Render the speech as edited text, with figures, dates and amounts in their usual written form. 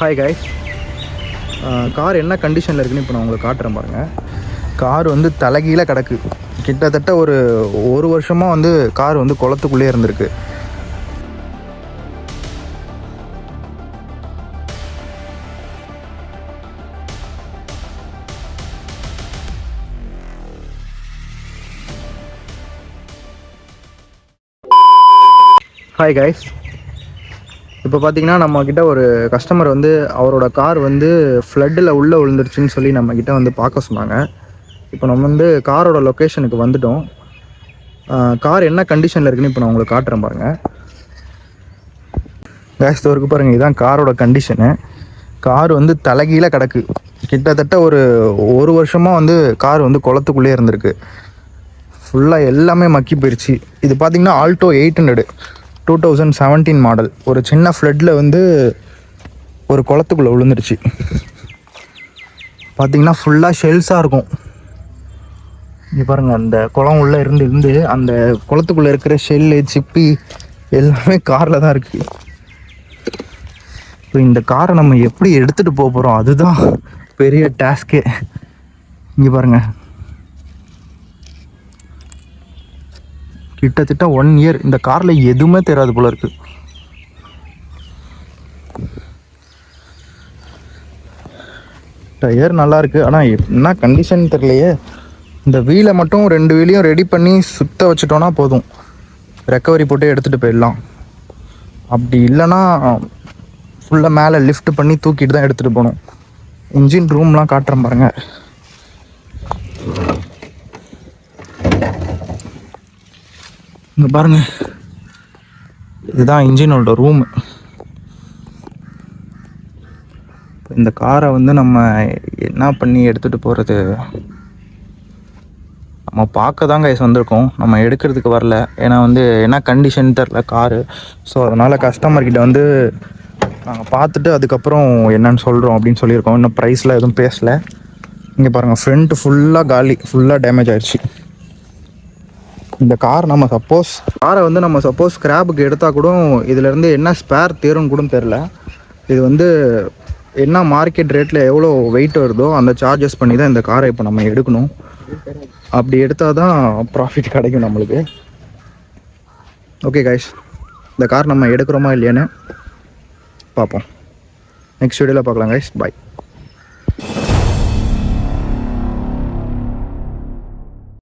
Hi guys, car என்ன கண்டிஷனில் இருக்குன்னு இப்போ நான் உங்களுக்கு காட்டுறேன் பாருங்கள். கார் வந்து தலைகீழ கிடக்கு. கிட்டத்தட்ட ஒரு வருஷமாக வந்து கார் வந்து குளத்துக்குள்ளே இருந்திருக்கு. ஹாய் கைஸ், இப்போ பார்த்தீங்கன்னா நம்மக்கிட்ட ஒரு கஸ்டமர் வந்து அவரோட கார் வந்து ஃப்ளட்டில் உள்ளே விழுந்துருச்சுன்னு சொல்லி நம்மக்கிட்ட வந்து பார்க்க சொன்னாங்க. இப்போ நம்ம வந்து காரோட லொக்கேஷனுக்கு வந்துட்டோம். கார் என்ன கண்டிஷனில் இருக்குன்னு இப்போ நான் உங்களுக்கு காட்டுறேன் பாருங்கள். கேஸ் தோருக்கு பாருங்கள், இதுதான் காரோட கண்டிஷனு. கார் வந்து தலைகீழ கிடக்கு. கிட்டத்தட்ட ஒரு வருஷமாக வந்து கார் வந்து குளத்துக்குள்ளே இருந்திருக்கு. ஃபுல்லாக எல்லாமே மக்கி போயிடுச்சு. இது பார்த்திங்கன்னா ஆல்டோ 800 2017 மாடல். ஒரு சின்ன ஃப்ளட்டில் வந்து ஒரு குளத்துக்குள்ளே விழுந்துருச்சு. பார்த்திங்கன்னா ஃபுல்லாக ஷெல்ஸாக இருக்கும். இங்கே பாருங்கள், அந்த குளம் உள்ளே இருந்து அந்த குளத்துக்குள்ளே இருக்கிற ஷெல்லு சிப்பி எல்லாமே காரில் தான் இருக்குது. இப்போ இந்த காரை நம்ம எப்படி எடுத்துகிட்டு போக போகிறோம், அதுதான் பெரிய டாஸ்கே. இங்கே பாருங்கள், கிட்டத்தட்ட 1 இயர் இந்த காரில் எதுவுமே தெரியாது போல இருக்கு. டயர் நல்லா இருக்கு, ஆனால் என்ன கண்டிஷன் தெரியலையே. இந்த வீலை மட்டும் 2 வீலையும் ரெடி பண்ணி சுத்த வச்சுட்டோன்னா போதும், ரெக்கவரி போட்டு எடுத்துகிட்டு போயிடலாம். அப்படி இல்லைன்னா ஃபுல்லாக மேலே லிஃப்ட் பண்ணி தூக்கிட்டு தான் எடுத்துகிட்டு போகணும். இன்ஜின் ரூம்லாம் காட்டுறேன் பாருங்கள். இங்கே பாருங்கள், இதுதான் இன்ஜினோட ரூமு. இந்த காரை வந்து நம்ம என்ன பண்ணி எடுத்துகிட்டு போகிறது, நம்ம பார்க்க தான் கைஸ் வந்திருக்கோம், நம்ம எடுக்கிறதுக்கு வரல. ஏன்னா வந்து என்ன கண்டிஷன் தெரில காரு. ஸோ அதனால் கஸ்டமர்கிட்ட வந்து நாங்கள் பார்த்துட்டு அதுக்கப்புறம் என்னன்னு சொல்கிறோம் அப்படின்னு சொல்லியிருக்கோம். இன்னும் ப்ரைஸில் எதுவும் பேசலை. இங்கே பாருங்கள், ஃப்ரண்ட்டு ஃபுல்லாக காலி, ஃபுல்லாக டேமேஜ் ஆகிடுச்சு. இந்த காரை வந்து நம்ம சப்போஸ் ஸ்க்ராப்புக்கு எடுத்தால் கூட இதிலேருந்து என்ன ஸ்பேர் தேரும்னு கூட தெரில. இது வந்து என்ன மார்க்கெட் ரேட்டில் எவ்வளோ வெயிட் வருதோ அந்த சார்ஜஸ் பண்ணி தான் இந்த காரை இப்போ நம்ம எடுக்கணும். அப்படி எடுத்தால் தான் ப்ராஃபிட் கிடைக்கும் நம்மளுக்கு. ஓகே கைஸ், இந்த கார் நம்ம எடுக்கிறோமா இல்லையான்னு பார்ப்போம். நெக்ஸ்ட் வீடியோவில் பார்க்கலாம் கைஸ். பாய்.